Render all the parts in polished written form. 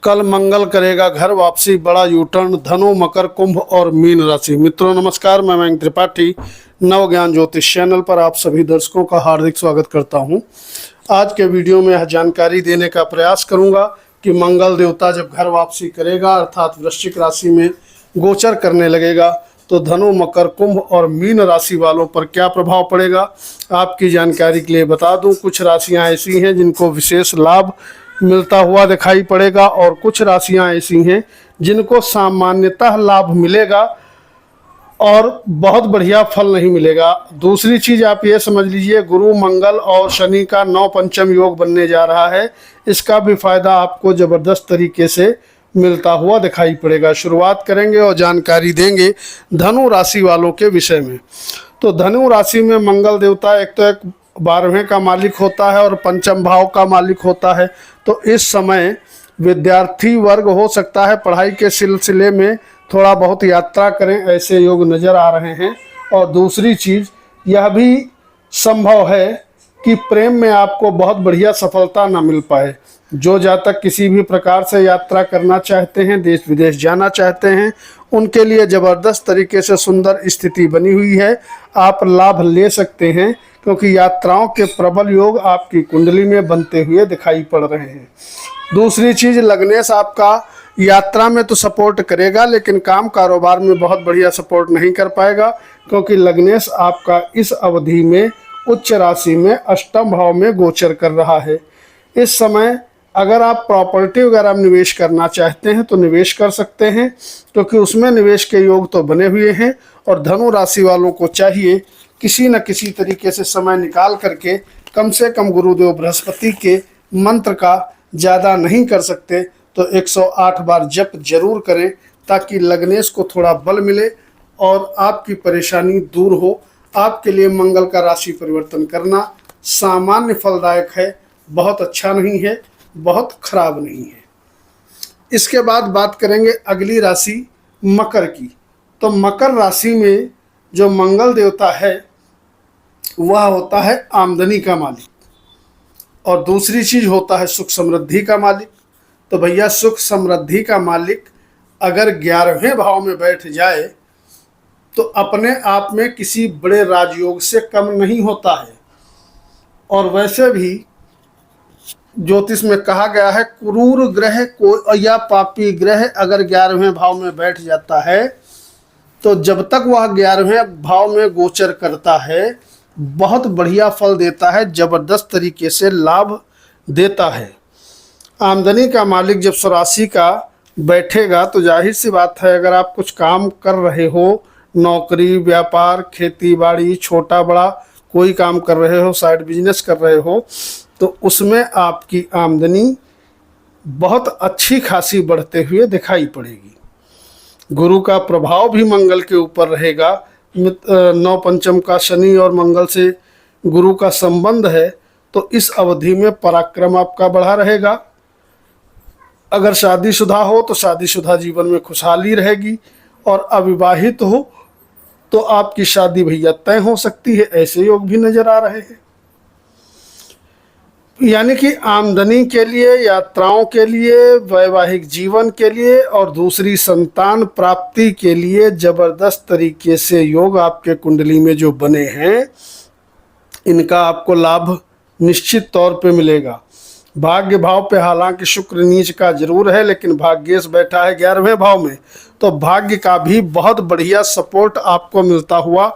कल मंगल करेगा घर वापसी, बड़ा यूटर्न। धनु, मकर, कुंभ और मीन राशि। मित्रों नमस्कार, मैं मयंक त्रिपाठी नव ज्ञान ज्योतिष चैनल पर आप सभी दर्शकों का हार्दिक स्वागत करता हूं। आज के वीडियो में यह जानकारी देने का प्रयास करूंगा कि मंगल देवता जब घर वापसी करेगा अर्थात वृश्चिक राशि में गोचर करने लगेगा तो धनु, मकर, कुंभ और मीन राशि वालों पर क्या प्रभाव पड़ेगा। आपकी जानकारी के लिए बता दूं, कुछ राशियां ऐसी हैं जिनको विशेष लाभ मिलता हुआ दिखाई पड़ेगा और कुछ राशियां ऐसी हैं जिनको सामान्यतः लाभ मिलेगा और बहुत बढ़िया फल नहीं मिलेगा। दूसरी चीज आप ये समझ लीजिए, गुरु, मंगल और शनि का नौ पंचम योग बनने जा रहा है। इसका भी फायदा आपको जबरदस्त तरीके से मिलता हुआ दिखाई पड़ेगा। शुरुआत करेंगे और जानकारी देंगे धनु राशि वालों के विषय में। तो धनु राशि में मंगल देवता एक 12वें का मालिक होता है और पंचम भाव का मालिक होता है। तो इस समय विद्यार्थी वर्ग हो सकता है पढ़ाई के सिलसिले में थोड़ा बहुत यात्रा करें, ऐसे योग नज़र आ रहे हैं। और दूसरी चीज़ यह भी संभव है कि प्रेम में आपको बहुत बढ़िया सफलता ना मिल पाए। जो जातक किसी भी प्रकार से यात्रा करना चाहते हैं, देश विदेश जाना चाहते हैं, उनके लिए ज़बरदस्त तरीके से सुंदर स्थिति बनी हुई है। आप लाभ ले सकते हैं क्योंकि यात्राओं के प्रबल योग आपकी कुंडली में बनते हुए दिखाई पड़ रहे हैं। दूसरी चीज़, लग्नेश आपका यात्रा में तो सपोर्ट करेगा लेकिन काम कारोबार में बहुत बढ़िया सपोर्ट नहीं कर पाएगा क्योंकि लग्नेश आपका इस अवधि में उच्च राशि में अष्टम भाव में गोचर कर रहा है। इस समय अगर आप प्रॉपर्टी वगैरह में निवेश करना चाहते हैं तो निवेश कर सकते हैं क्योंकि उसमें निवेश के योग तो बने हुए हैं। और धनु राशि वालों को चाहिए किसी न किसी तरीके से समय निकाल करके कम से कम गुरुदेव बृहस्पति के मंत्र का ज़्यादा नहीं कर सकते तो 108 बार जप जरूर करें ताकि लग्नेश को थोड़ा बल मिले और आपकी परेशानी दूर हो। आपके लिए मंगल का राशि परिवर्तन करना सामान्य फलदायक है, बहुत अच्छा नहीं है, बहुत खराब नहीं है। इसके बाद बात करेंगे अगली राशि मकर की। तो मकर राशि में जो मंगल देवता है वह होता है आमदनी का मालिक और दूसरी चीज होता है सुख समृद्धि का मालिक। तो भैया सुख समृद्धि का मालिक अगर 11वें भाव में बैठ जाए तो अपने आप में किसी बड़े राजयोग से कम नहीं होता है। और वैसे भी ज्योतिष में कहा गया है क्रूर ग्रह को या पापी ग्रह अगर 11वें भाव में बैठ जाता है तो जब तक वह 11वें भाव में गोचर करता है बहुत बढ़िया फल देता है, जबरदस्त तरीके से लाभ देता है। आमदनी का मालिक जब स्वराशि का बैठेगा तो जाहिर सी बात है अगर आप कुछ काम कर रहे हो, नौकरी, व्यापार, खेती बाड़ी, छोटा बड़ा कोई काम कर रहे हो, साइड बिजनेस कर रहे हो, तो उसमें आपकी आमदनी बहुत अच्छी खासी बढ़ते हुए दिखाई पड़ेगी। गुरु का प्रभाव भी मंगल के ऊपर रहेगा। नौ पंचम का शनि और मंगल से गुरु का संबंध है तो इस अवधि में पराक्रम आपका बढ़ा रहेगा। अगर शादीशुदा हो तो शादीशुदा जीवन में खुशहाली रहेगी और अविवाहित हो तो आपकी शादी भैया तय हो सकती है, ऐसे योग भी नजर आ रहे हैं। यानी कि आमदनी के लिए, यात्राओं के लिए, वैवाहिक जीवन के लिए और दूसरी संतान प्राप्ति के लिए जबरदस्त तरीके से योग आपके कुंडली में जो बने हैं इनका आपको लाभ निश्चित तौर पे मिलेगा। भाग्य भाव पे हालांकि शुक्र नीच का जरूर है लेकिन भाग्येश बैठा है 11वें भाव में तो भाग्य का भी बहुत बढ़िया सपोर्ट आपको मिलता हुआ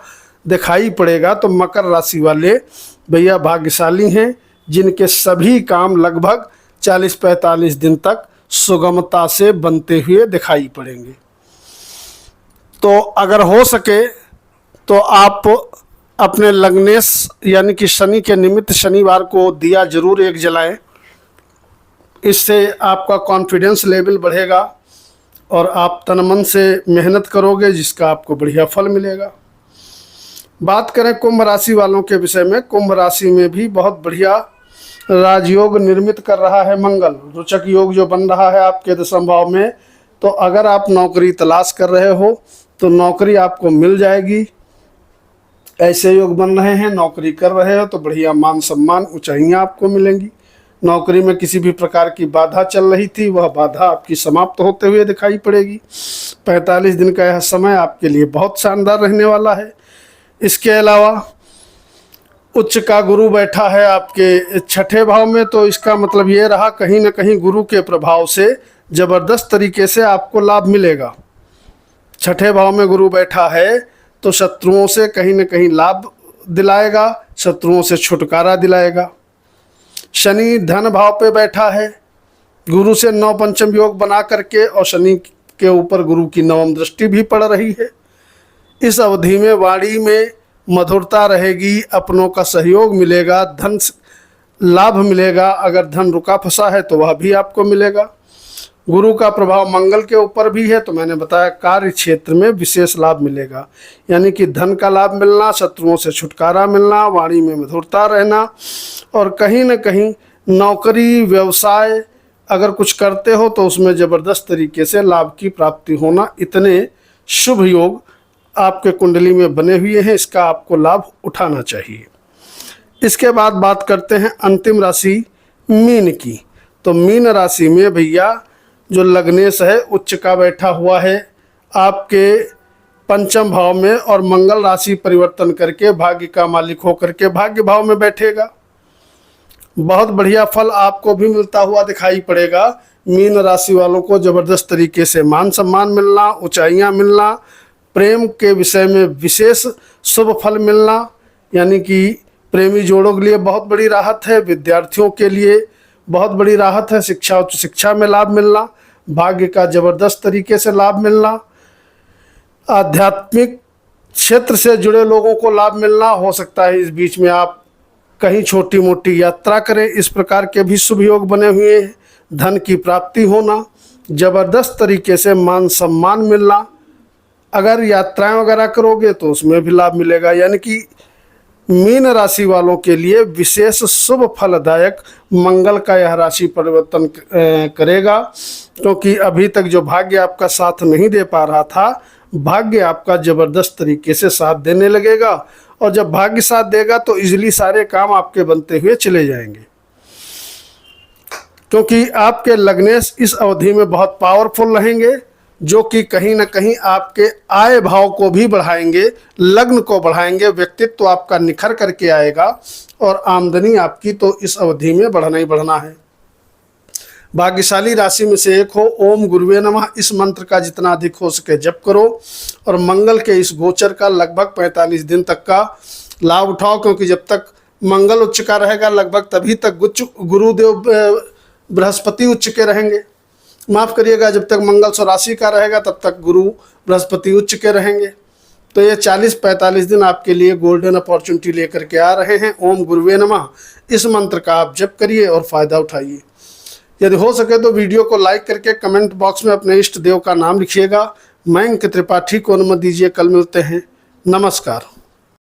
दिखाई पड़ेगा। तो मकर राशि वाले भैया भाग्यशाली हैं जिनके सभी काम लगभग 40-45 दिन तक सुगमता से बनते हुए दिखाई पड़ेंगे। तो अगर हो सके तो आप अपने लग्नेश यानी कि शनि के निमित्त शनिवार को दिया जरूर एक जलाएं। इससे आपका कॉन्फिडेंस लेवल बढ़ेगा और आप तन मन से मेहनत करोगे जिसका आपको बढ़िया फल मिलेगा। बात करें कुंभ राशि वालों के विषय में। कुंभ राशि में भी बहुत बढ़िया राजयोग निर्मित कर रहा है मंगल। रोचक योग जो बन रहा है आपके दशम भाव में। तो अगर आप नौकरी तलाश कर रहे हो तो नौकरी आपको मिल जाएगी, ऐसे योग बन रहे हैं। नौकरी कर रहे हो तो बढ़िया मान सम्मान ऊंचाइयां आपको मिलेंगी। नौकरी में किसी भी प्रकार की बाधा चल रही थी, वह बाधा आपकी समाप्त होते हुए दिखाई पड़ेगी। 45 दिन का यह समय आपके लिए बहुत शानदार रहने वाला है। इसके अलावा उच्च का गुरु बैठा है आपके छठे भाव में, तो इसका मतलब ये रहा कहीं ना कहीं गुरु के प्रभाव से ज़बरदस्त तरीके से आपको लाभ मिलेगा। छठे भाव में गुरु बैठा है तो शत्रुओं से कहीं ना कहीं लाभ दिलाएगा, शत्रुओं से छुटकारा दिलाएगा। शनि धन भाव पे बैठा है, गुरु से 9 पंचम योग बना करके, और शनि के ऊपर गुरु की 9वीं दृष्टि भी पड़ रही है। इस अवधि में वाणी में मधुरता रहेगी, अपनों का सहयोग मिलेगा, धन लाभ मिलेगा। अगर धन रुका फंसा है तो वह भी आपको मिलेगा। गुरु का प्रभाव मंगल के ऊपर भी है, तो मैंने बताया कार्य क्षेत्र में विशेष लाभ मिलेगा, यानी कि धन का लाभ मिलना, शत्रुओं से छुटकारा मिलना, वाणी में मधुरता रहना, और कहीं न कहीं नौकरी व्यवसाय अगर कुछ करते हो तो उसमें ज़बरदस्त तरीके से लाभ की प्राप्ति होना, इतने शुभ योग आपके कुंडली में बने हुए हैं। इसका आपको लाभ उठाना चाहिए। इसके बाद बात करते हैं अंतिम राशि मीन की। तो मीन राशि में भैया जो लग्नेश है उच्च का बैठा हुआ है आपके पंचम भाव में, और मंगल राशि परिवर्तन करके भाग्य का मालिक होकर के भाग्य भाव में बैठेगा। बहुत बढ़िया फल आपको भी मिलता हुआ दिखाई पड़ेगा। मीन राशि वालों को ज़बरदस्त तरीके से मान सम्मान मिलना, ऊंचाइयां मिलना, प्रेम के विषय में विशेष शुभ फल मिलना, यानी कि प्रेमी जोड़ों के लिए बहुत बड़ी राहत है, विद्यार्थियों के लिए बहुत बड़ी राहत है, शिक्षा उच्च शिक्षा में लाभ मिलना, भाग्य का ज़बरदस्त तरीके से लाभ मिलना, आध्यात्मिक क्षेत्र से जुड़े लोगों को लाभ मिलना। हो सकता है इस बीच में आप कहीं छोटी मोटी यात्रा करें, इस प्रकार के भी शुभ योग बने हुए हैं। धन की प्राप्ति होना, ज़बरदस्त तरीके से मान सम्मान मिलना, अगर यात्राएं वगैरह करोगे तो उसमें भी लाभ मिलेगा। यानी कि मीन राशि वालों के लिए विशेष शुभ फलदायक मंगल का यह राशि परिवर्तन करेगा, क्योंकि अभी तक जो भाग्य आपका साथ नहीं दे पा रहा था, भाग्य आपका ज़बरदस्त तरीके से साथ देने लगेगा, और जब भाग्य साथ देगा तो इजीली सारे काम आपके बनते हुए चले जाएंगे, क्योंकि आपके लग्नेश इस अवधि में बहुत पावरफुल रहेंगे, जो कि कहीं ना कहीं आपके आय भाव को भी बढ़ाएंगे, लग्न को बढ़ाएंगे, व्यक्तित्व आपका निखर करके आएगा, और आमदनी आपकी तो इस अवधि में बढ़ना ही बढ़ना है। भाग्यशाली राशि में से एक हो ओम गुरुवे नमः, इस मंत्र का जितना अधिक हो सके जप करो, और मंगल के इस गोचर का लगभग 45 दिन तक का लाभ उठाओ, क्योंकि जब तक मंगल उच्च का रहेगा लगभग तभी तक गुरुदेव बृहस्पति उच्च के रहेंगे। माफ़ करिएगा, जब तक मंगल स्वराशि का रहेगा तब तक गुरु बृहस्पति उच्च के रहेंगे। तो ये 40-45 दिन आपके लिए गोल्डन अपॉर्चुनिटी लेकर के आ रहे हैं। ओम गुरुवे नमः, इस मंत्र का आप जप करिए और फ़ायदा उठाइए। यदि हो सके तो वीडियो को लाइक करके कमेंट बॉक्स में अपने इष्ट देव का नाम लिखिएगा। मयंक त्रिपाठी को अनुमति दीजिए। कल मिलते हैं। नमस्कार।